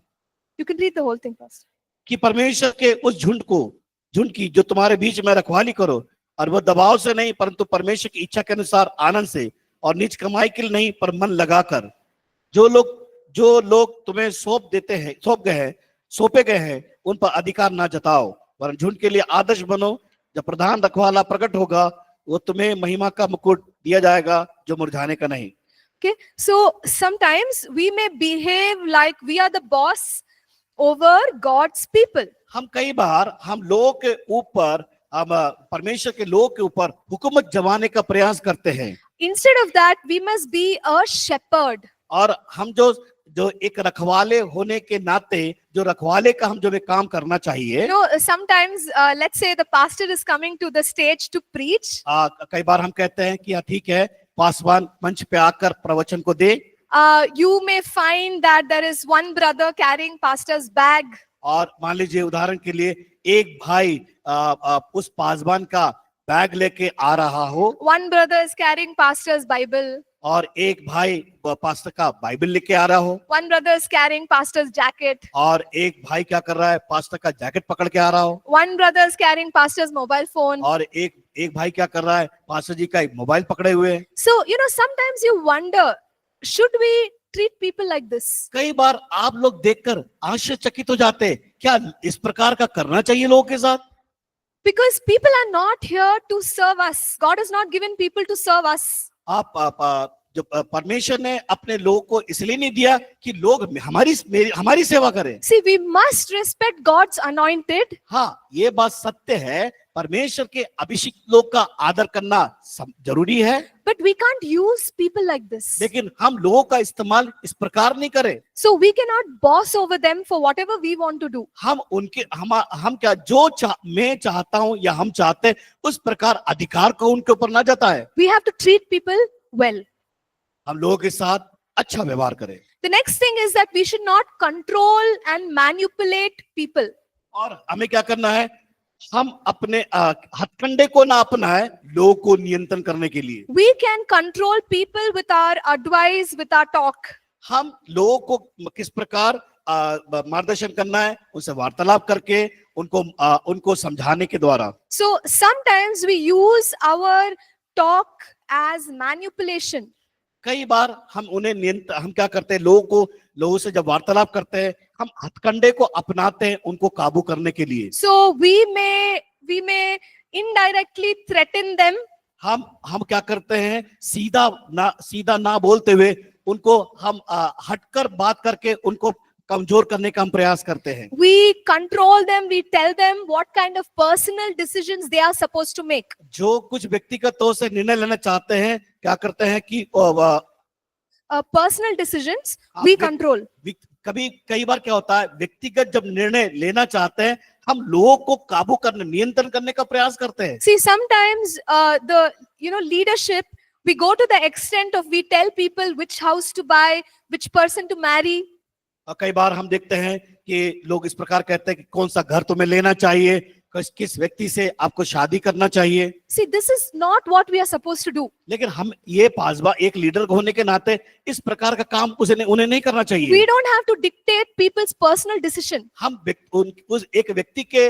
You can read the whole thing first. कि परमेश्वर के उस झुंड की जो तुम्हारे बीच में रखवाली करो, और वो दबाव से नहीं परंतु परमेश्वर की इच्छा के अनुसार आनंद से, और निज कमाई के लिए नहीं पर मन लगाकर। जो लोग तुम्हें सौंपे गए हैं उन पर अधिकार ना जताओ, वरन झुंड के लिए आदर्श बनो। जब प्रधान रखवाला प्रकट होगा वो तुम्हें महिमा का मुकुट दिया जाएगा जो मुरझाने का नहीं। Okay, so sometimes we may behave like we are the boss over God's people. हम कई बार हम लोगों के ऊपर, हम परमेश्वर के लोगों के ऊपर हुकूमत जमाने का प्रयास करते हैं। Instead of that, we must be a shepherd. और हम जो एक रखवाले होने के नाते जो रखवाले का हम जो काम करना चाहिए। Sometimes let's say the pastor is coming to the stage to preach. कई बार हम कहते हैं कि ठीक है, पासवान मंच पे आकर प्रवचन को दे। You may find that there is one brother carrying pastor's bag. और मान लीजिए उदाहरण के लिए एक भाई उस पासवान का बैग लेके आ रहा हो। One brother is carrying pastor's Bible. और एक भाई पास्टर का बाइबल लेके आ रहा हो। One brother is carrying pastor's jacket. और एक भाई क्या कर रहा है, पास्टर का जैकेट पकड़ के आ रहा हो। One brother is carrying pastor's mobile phone. और एक भाई क्या कर रहा है, पास्टर जी का एक मोबाइल पकड़े हुए। So sometimes you wonder, should we treat people like this? कई बार आप लोग देखकर आश्चर्यचकित हो जाते हैं, क्या इस प्रकार का करना चाहिए लोगों के साथ? Because people are not here to serve us. God has not given people to serve us. जो परमेश्वर ने अपने लोगों को इसलिए नहीं दिया कि लोग हमारी सेवा करें। See, we must respect God's anointed. हाँ, ये बात सत्य है, परमेश्वर के अभिषिक्त लोग का आदर करना जरूरी है। But we can't use people like this. लेकिन हम लोगों का इस्तेमाल इस प्रकार नहीं करें। So we cannot boss over them for whatever we want to do. हम क्या मैं चाहता हूं या हम चाहते हैं उस प्रकार अधिकार को उनके ऊपर ना जताए। We have to treat people well. हम लोगों के साथ अच्छा व्यवहार करें। The next thing is that we should not control and manipulate people. और हमें क्या करना है, हम अपने हथकंडे को ना अपनाएं लोगों को नियंत्रण करने के लिए। We can control people with our advice, with our talk. हम लोगों को किस प्रकार मार्गदर्शन करना है, उनसे वार्तालाप करके उनको समझाने के द्वारा। So sometimes we use our talk as manipulation. कई बार हम हम क्या करते हैं, लोगों से जब वार्तालाप करते हैं, हम हथकंडे को अपनाते हैं उनको काबू करने के लिए। So we may indirectly threaten them. हम क्या करते हैं, सीधा ना बोलते हुए उनको हम हटकर बात करके उनको कमजोर करने का हम प्रयास करते हैं। We control them. We tell them what kind of personal decisions they are supposed to make. जो कुछ व्यक्तिगत तौर से निर्णय लेना चाहते हैं, क्या करते हैं कि Personal decisions आप we व्यक्ति- control. कई बार क्या होता है, व्यक्तिगत जब निर्णय लेना चाहते हैं, हम लोगों को काबू करने, नियंत्रण करने का प्रयास करते हैं। See, sometimes the leadership, we go to the extent of we tell people which house to buy, which person to marry. और कई बार हम देखते हैं कि लोग इस प्रकार कहते हैं कि कौन सा घर तुम्हें लेना चाहिए, किस व्यक्ति से आपको शादी करना चाहिए। See, this is not what we are supposed to do. लेकिन हम ये पासबा एक लीडर होने के नाते इस प्रकार का काम उन्हें नहीं करना चाहिए। We don't have to dictate people's personal decision. हम उस एक व्यक्ति के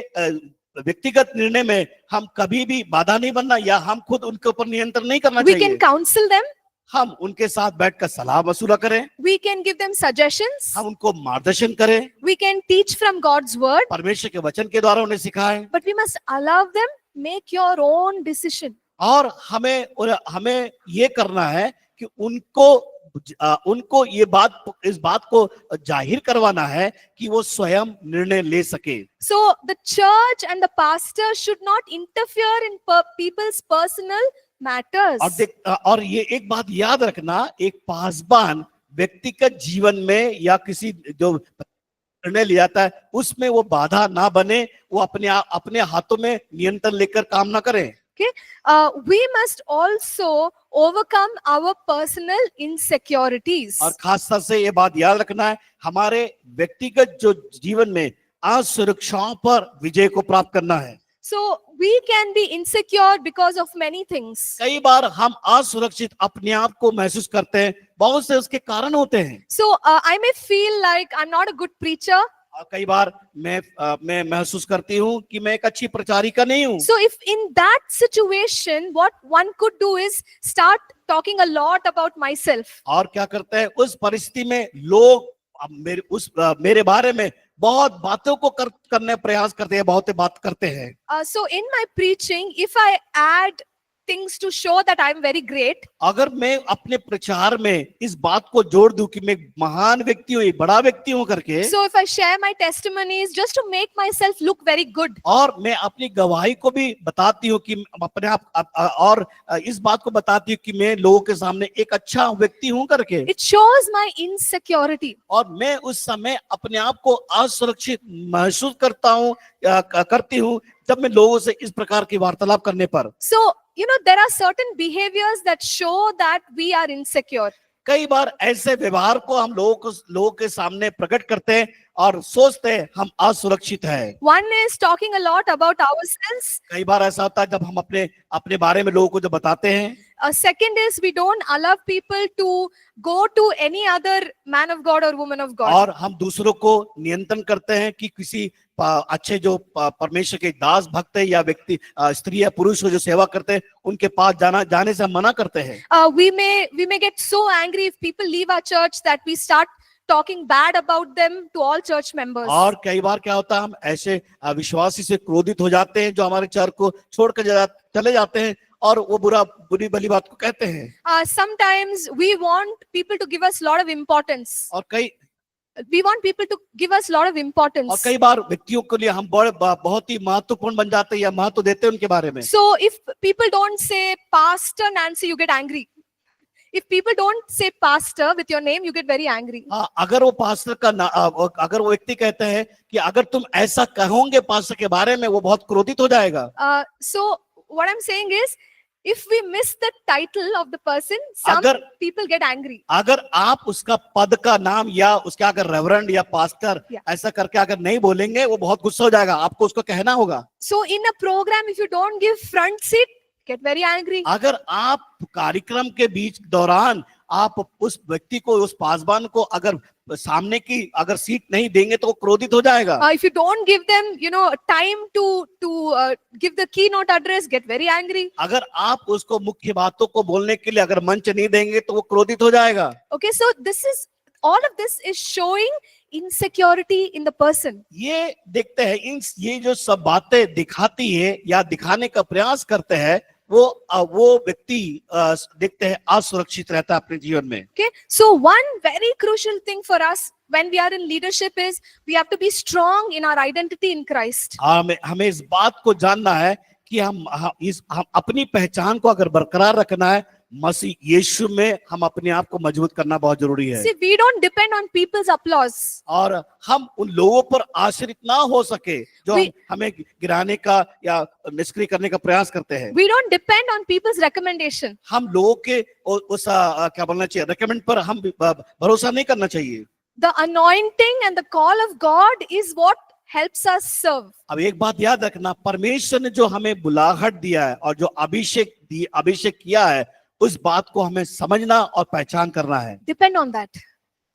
व्यक्तिगत निर्णय में हम कभी भी बाधा नहीं बनना, या हम खुद उनके ऊपर नियंत्रण नहीं करना We चाहिए। can counsel them. हम उनके साथ बैठकर सलाह मशूरा करें, We can give them suggestions. हम उनको मार्गदर्शन करें, We can teach from God's word. परमेश्वर के वचन के द्वारा उन्हें सिखाएं। But we must allow them make your own decision. और हमें ये करना है कि उनको इस बात को जाहिर करवाना है कि वो स्वयं निर्णय ले सके। So the church and the pastor should not interfere in people's personal matters. और ये एक बात याद रखना, एक पासबान व्यक्तिगत जीवन में या किसी जो निर्णय लिया जाता है उसमें वो बाधा ना बने, वो अपने हाथों में नियंत्रण लेकर काम ना करें। Okay, we must also overcome our personal insecurities. और खास तौर से ये बात याद रखना है, हमारे व्यक्तिगत जो जीवन में असुरक्षाओं पर विजय को प्राप्त करना है। So we can be insecure because of many things. कई बार हम असुरक्षित अपने आप को महसूस करते हैं, बहुत से उसके कारण होते हैं। So I may feel like I'm not a good preacher. और कई बार मैं महसूस करती हूँ कि मैं एक अच्छी प्रचारिका नहीं हूँ। So if in that situation, what one could do is start talking a lot about myself. और क्या करते हैं उस परिस्थिति में लोग मेरे बारे में बहुत बातों को करने प्रयास करते हैं, बहुत बात करते हैं। So in my preaching, if I add things to show that I'm very great, अगर मैं अपने प्रचार में इस बात को जोड़ दूं कि मैं महान व्यक्ति हूँ, एक बड़ा व्यक्ति हूँ करके, so if I share my testimonies just to make myself look very good, और मैं अपनी गवाही को भी बताती हूँ कि अपने आप और इस बात को बताती हूँ कि मैं लोगों के सामने एक अच्छा व्यक्ति हूँ करके, it shows my insecurity. और मैं उस समय अपने आप को असुरक्षित महसूस करती हूँ जब मैं लोगों से इस प्रकार की वार्तालाप करने पर। So there are certain behaviors that show that we are insecure. कई बार ऐसे व्यवहार को हम लोगों के सामने प्रकट करते हैं और सोचते हैं हम असुरक्षित हैं। One is talking a lot about ourselves. कई बार ऐसा होता है जब हम अपने बारे में लोगों को जब बताते हैं। Second is we don't allow people to go to any other man of God or woman of God. और हम दूसरों को नियंत्रण करते हैं कि किसी अच्छे जो परमेश्वर के दास भक्त है या व्यक्ति स्त्री या पुरुष हो जो सेवा करते हैं उनके पास जाने से हम मना करते हैं। We may get so angry if people leave our church that we start talking bad about them to all church members. और कई बार क्या होता है हम ऐसे विश्वासी से क्रोधित हो जाते हैं जो हमारे चर्च को छोड़कर चले जाते हैं और वो बुरी भली बात को कहते हैं। Sometimes we want people to give us a lot of importance. और कई बार व्यक्तियों के लिए हम बहुत ही महत्वपूर्ण बन जाते हैं या महत्व देते हैं उनके बारे में। So if people don't say Pastor Nancy, you get angry. If people don't say pastor with your name, you get very angry. अगर वो पास्टर अगर वो व्यक्ति कहते हैं कि अगर तुम ऐसा कहोगे पास्टर के बारे में, वो बहुत क्रोधित हो जाएगा। So what I'm saying is, if we miss the title of the person, some people get angry. अगर आप उसका पद का नाम या उसके अगर रेवरेंड या पास्टर ऐसा करके अगर नहीं बोलेंगे, वो बहुत गुस्सा हो जाएगा, आपको उसको कहना होगा। So in a program, if you don't give front seat, get very angry. अगर आप कार्यक्रम के बीच दौरान आप उस व्यक्ति को, उस पासबान को अगर सामने की अगर सीट नहीं देंगे तो वो क्रोधित हो जाएगा। If you don't give them, time to give the keynote address, get very angry. अगर आप उसको मुख्य बातों को बोलने के लिए अगर मंच नहीं देंगे तो वो क्रोधित हो जाएगा। Okay, so all of this is showing insecurity in the person. ये देखते हैं ये जो सब बातें दिखाती है या दिखाने का प्रयास करते हैं वो व्यक्ति देखते हैं असुरक्षित रहता है अपने जीवन में। Okay, so one very crucial thing for us when we are in leadership is we have to be strong in our identity in Christ. हमें इस बात को जानना है कि हम अपनी पहचान को अगर बरकरार रखना है मसीह यीशु में हम अपने आप को मजबूत करना बहुत जरूरी है। See, we don't depend on people's applause. और हम उन लोगों पर आश्रित ना हो सके जो हमें गिराने का या निष्क्रिय करने का प्रयास करते हैं। We don't depend on people's recommendation. हम लोगों के उस क्या बोलना चाहिए रेकमेंड पर हम भरोसा नहीं करना चाहिए। The anointing and the call of God is what helps us serve. अब एक बात याद रखना, परमेश्वर ने जो हमें बुलाहट दिया है और जो अभिषेक किया है उस बात को हमें समझना और पहचान करना है। Depend on that.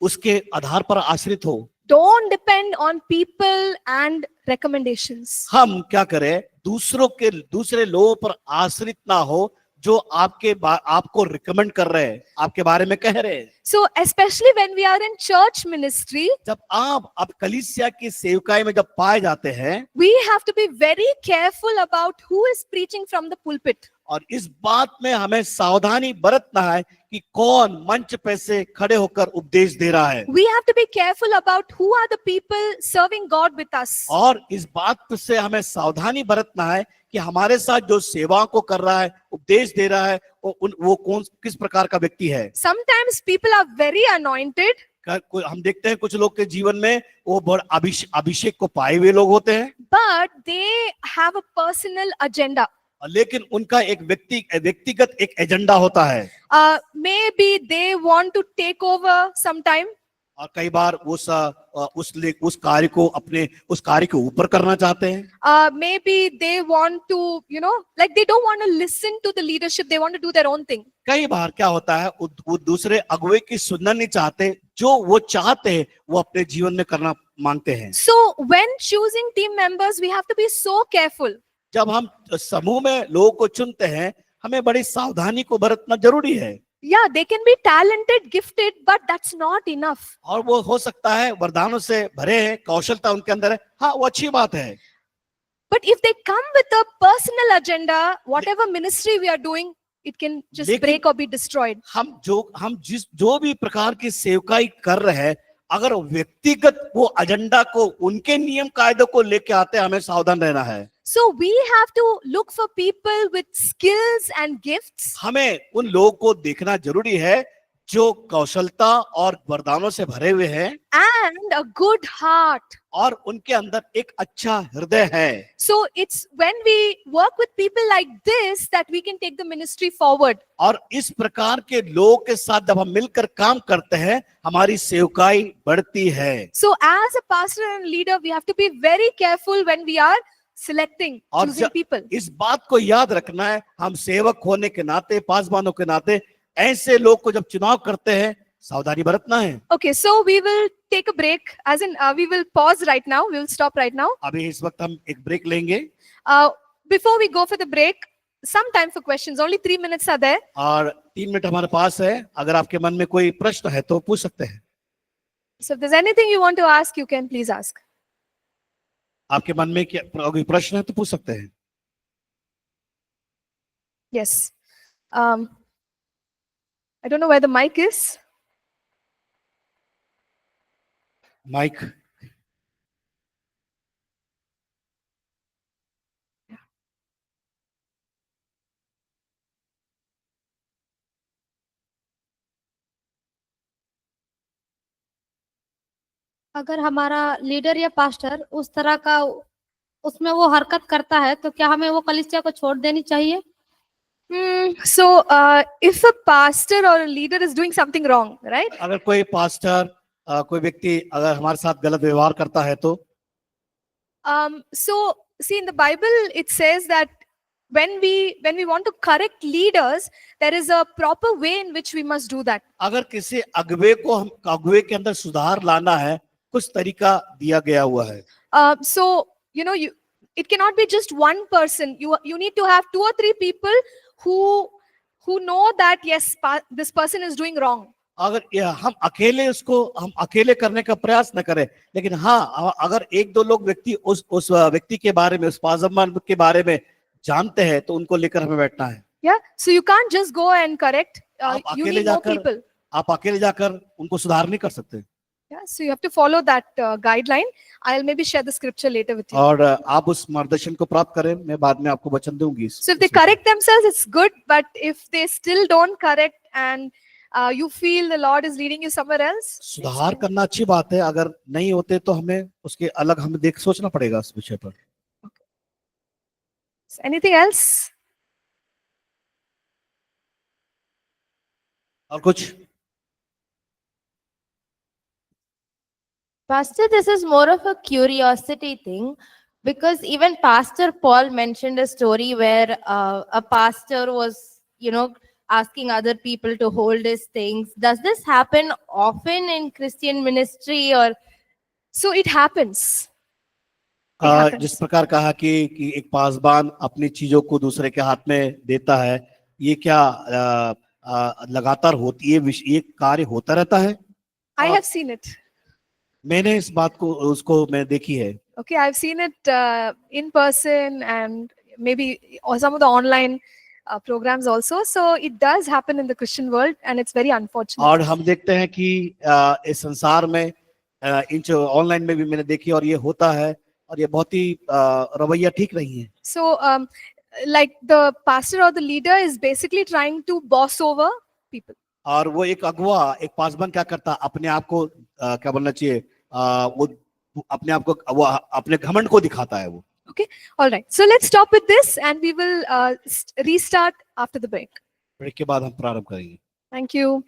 उसके आधार पर आश्रित हो। Don't depend on people and recommendations. हम क्या करें, दूसरे लोगों पर आश्रित ना हो जो आपको रिकमेंड कर रहे हैं, आपके बारे में कह रहे हैं। So especially when we are in church ministry, जब आप कलीसिया की सेवकाई में जब पाए जाते हैं, we have to be very careful about who is preaching from the pulpit. और इस बात में हमें सावधानी बरतना है कि कौन मंच पे से खड़े होकर उपदेश दे रहा है। We have to be careful about who are the people serving God with us. और इस बात से हमें सावधानी बरतना है कि हमारे साथ जो सेवा को कर रहा है, उपदेश दे रहा है, वो किस प्रकार का व्यक्ति है। Sometimes people are very anointed. हम देखते हैं कुछ लोग के जीवन में वो बहुत अभिषेक को पाए हुए लोग होते हैं, But they have a personal agenda. लेकिन उनका एक व्यक्तिगत एक एजेंडा होता है। Maybe they want to take over sometime. और कई बार उस कार्य को ऊपर करना चाहते हैं। Maybe they want to, like they don't want to listen to the leadership. They want to do their own thing. कई बार क्या होता है वो दूसरे अगुवे की सुनना नहीं चाहते, जो वो चाहते हैं वो अपने जीवन में करना मांगते हैं। So when choosing team members, we have to be so careful. जब हम समूह में लोगों को चुनते हैं हमें बड़ी सावधानी को बरतना जरूरी है। Yeah, they can be talented, gifted, but that's not enough. और वो हो सकता है वरदानों से भरे हैं, कौशलता उनके अंदर है, हाँ वो अच्छी बात है। But if they come with a personal agenda, whatever ministry we are doing, it can just break or be destroyed. हम जो भी प्रकार की सेवकाई कर रहे हैं, अगर व्यक्तिगत वो एजेंडा को उनके नियम कायदों को लेके आते हैं, हमें सावधान रहना है। So we have to look for people with skills and gifts. हमें उन लोगों को देखना जरूरी है जो कौशलता और वरदानों से भरे हुए हैं and a good heart. और उनके अंदर एक अच्छा हृदय है। So it's when we work with people like this that we can take the ministry forward. और इस प्रकार के लोगों के साथ जब हम मिलकर काम करते हैं हमारी सेवकाई बढ़ती है। So as a pastor and leader, we have to be very careful when we are selecting, choosing people. इस बात को याद रखना है, हम सेवक होने के नाते, पासवानों के नाते ऐसे लोग को जब चुनाव करते हैं सावधानी बरतना है। Okay, so we will take a break, as in we will pause right now. We will stop right now. अभी इस वक्त हम एक ब्रेक लेंगे। Before we go for the break, some time for questions. Only 3 minutes are there. और 3 minute हमारे पास है, अगर आपके मन में कोई प्रश्न है तो पूछ सकते हैं। So if there's anything you want to ask, you can please ask. आपके मन में कोई प्रश्न है तो पूछ सकते हैं। Yes. I don't know where the mic is. Mic. अगर हमारा लीडर या पास्टर उस तरह का उसमें वो हरकत करता है तो क्या हमें वो कलीसिया को छोड़ देनी चाहिए? So if a pastor or a leader is doing something wrong, right? अगर कोई पास्टर कोई व्यक्ति अगर हमारे साथ गलत व्यवहार करता है तो so see in the Bible it says that when we want to correct leaders, there is a proper way in which we must do that. अगर किसी अगुवे के अंदर सुधार लाना है, कुछ तरीका दिया गया हुआ है। So it cannot be just one person. You need to have 2 or 3 people who know that yes, this person is doing wrong. अगर हम अकेले करने का प्रयास न करें, लेकिन हाँ, अगर 1-2 लोग व्यक्ति उस व्यक्ति के बारे में, उस पासबान के बारे में जानते हैं, तो उनको लेकर हमें बैठना है। Yeah, so you can't just go and correct. आप You अकेले need more जाकर people. आप अकेले जाकर उनको सुधार नहीं कर सकते। Yeah, so you have to follow that guideline. I'll maybe share the scripture later with you. और आप उस मार्गदर्शन को प्राप्त करें, मैं बाद में आपको वचन दूंगी। So if they correct themselves, it's good. But if they still don't correct and you feel the Lord is leading you somewhere else, सुधार करना अच्छी बात है, अगर नहीं होते तो हमें उसके अलग हमें सोचना पड़ेगा इस विषय पर। anything else? और कुछ? Pastor, this is more of a curiosity thing, because even Pastor Paul mentioned a story where a pastor was, asking other people to hold his things. Does this happen often in Christian ministry, or? So it happens. जिस प्रकार कहा कि एक पासबान अपनी चीजों को दूसरे के हाथ में देता है, ये क्या लगातार होती है, ये कार्य होता रहता है? I have seen it. मैंने इस बात को उसको मैं देखी है। Okay, I've seen it in person and maybe some of the online programs also. So it does happen in the Christian world and it's very unfortunate. और हम देखते हैं कि इस संसार में इन ऑनलाइन में भी मैंने देखी और ये होता है, और ये बहुत ही रवैया ठीक नहीं है। So like the pastor or the leader is basically trying to boss over people. और वो एक अगुवा, एक पासबान क्या करता, अपने आप को क्या बोलना चाहिए, वो अपने आप को, वो अपने घमंड को दिखाता है वो। Okay, all right. So let's stop with this and we will restart after the break. Break के बाद हम प्रारंभ करेंगे। Thank you.